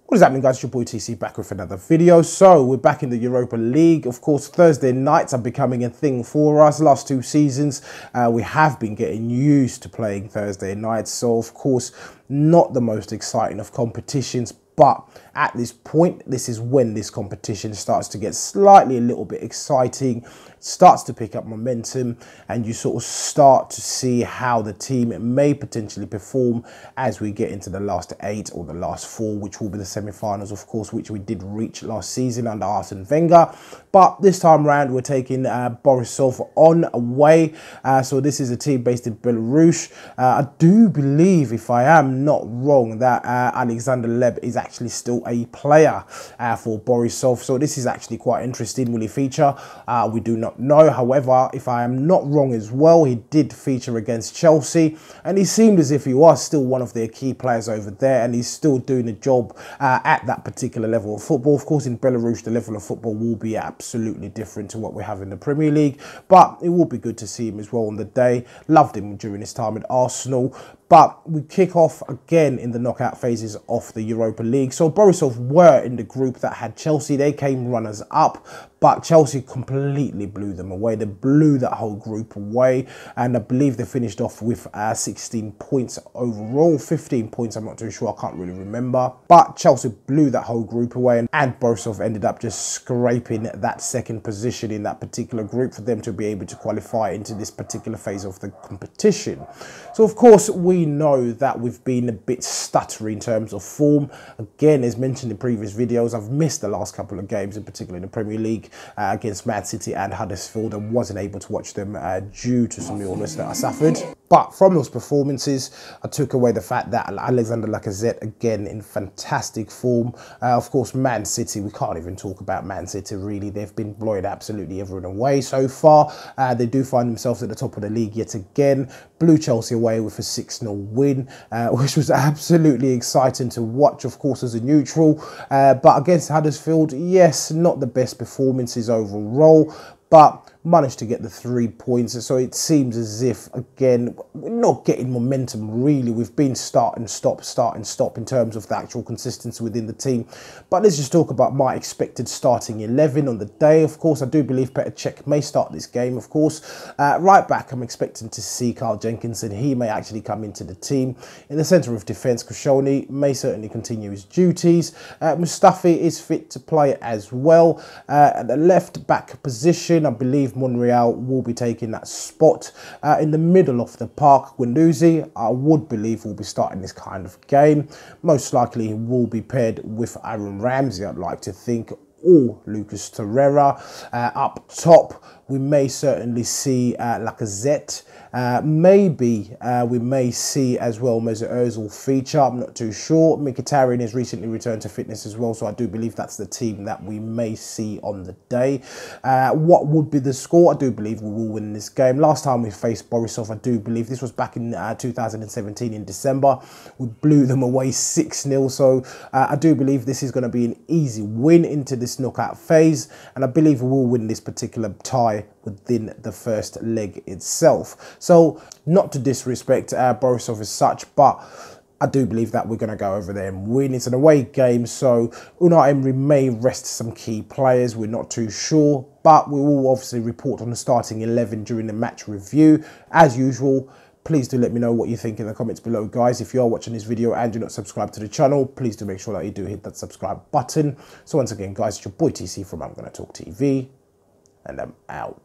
What is happening, guys? It's your boy TC back with another video. So we're back in the Europa League. Of course, Thursday nights are becoming a thing for us. Last two seasons we have been getting used to playing Thursday nights, so of course not the most exciting of competitions, but at this point, this is when this competition starts to get slightly a little bit exciting, starts to pick up momentum, and you sort of start to see how the team may potentially perform as we get into the last 8 or the last 4, which will be the semi-finals, of course, which we did reach last season under Arsene Wenger. But this time round, we're taking Borisov on away. So this is a team based in Belarus. I do believe, if I am not wrong, that Alexander Leb is actually still a player for Borisov. So this is actually quite interesting. Will he feature? We do not know. However, if I am not wrong as well, he did feature against Chelsea, and he seemed as if he was still one of their key players over there, and he's still doing a job at that particular level of football. Of course, in Belarus, the level of football will be absolutely different to what we have in the Premier League, but it will be good to see him as well on the day. Loved him during his time at Arsenal. But we kick off again in the knockout phases of the Europa League. So Borisov were in the group that had Chelsea. They came runners up, but Chelsea completely blew them away. They blew that whole group away, and I believe they finished off with 16 points overall. 15 points, I'm not too sure, I can't really remember. But Chelsea blew that whole group away, and Borisov ended up just scraping that second position in that particular group for them to be able to qualify into this particular phase of the competition. So of course, we know that we've been a bit stuttery in terms of form. Again, as mentioned in previous videos, I've missed the last couple of games, in particular in the Premier League against Man City and Huddersfield, and wasn't able to watch them due to some illness that I suffered. But from those performances, I took away the fact that Alexander Lacazette, again, in fantastic form. Of course, Man City, we can't even talk about Man City, really. They've been blowing absolutely everyone away so far. They do find themselves at the top of the league yet again. Blew Chelsea away with a 6-0 win, which was absolutely exciting to watch, of course, as a neutral. But against Huddersfield, yes, not the best performances overall, but managed to get the 3 points. So it seems as if, again, we're not getting momentum really. We've been start and stop in terms of the actual consistency within the team. But let's just talk about my expected starting 11 on the day. Of course, I do believe Petr Cech may start this game, of course. Right back, I'm expecting to see Carl Jenkinson. He may actually come into the team. In the centre of defence, Koscielny may certainly continue his duties. Mustafi is fit to play as well. At the left back position, I believe Monreal will be taking that spot. In the middle of the park, Guendouzi, I would believe, will be starting this kind of game. Most likely he will be paired with Aaron Ramsey, I'd like to think, or Lucas Torreira. Up top, we may certainly see Lacazette. Maybe we may see as well Mesut Ozil feature. I'm not too sure. Mkhitaryan has recently returned to fitness as well, so I do believe that's the team that we may see on the day. What would be the score? I do believe we will win this game. Last time we faced Borisov, I do believe this was back in 2017 in December. We blew them away 6-0, so I do believe this is going to be an easy win into this knockout phase, and I believe we will win this particular tie within the first leg itself. So not to disrespect Borisov as such, but I do believe that we're going to go over there and win. It's an away game, so Unai Emery may rest some key players. We're not too sure, but we will obviously report on the starting 11 during the match review. As usual, please do let me know what you think in the comments below, guys. If you are watching this video and you're not subscribed to the channel, please do make sure that you do hit that subscribe button. So once again, guys, it's your boy TC from I'm Gonna Talk TV, and I'm out.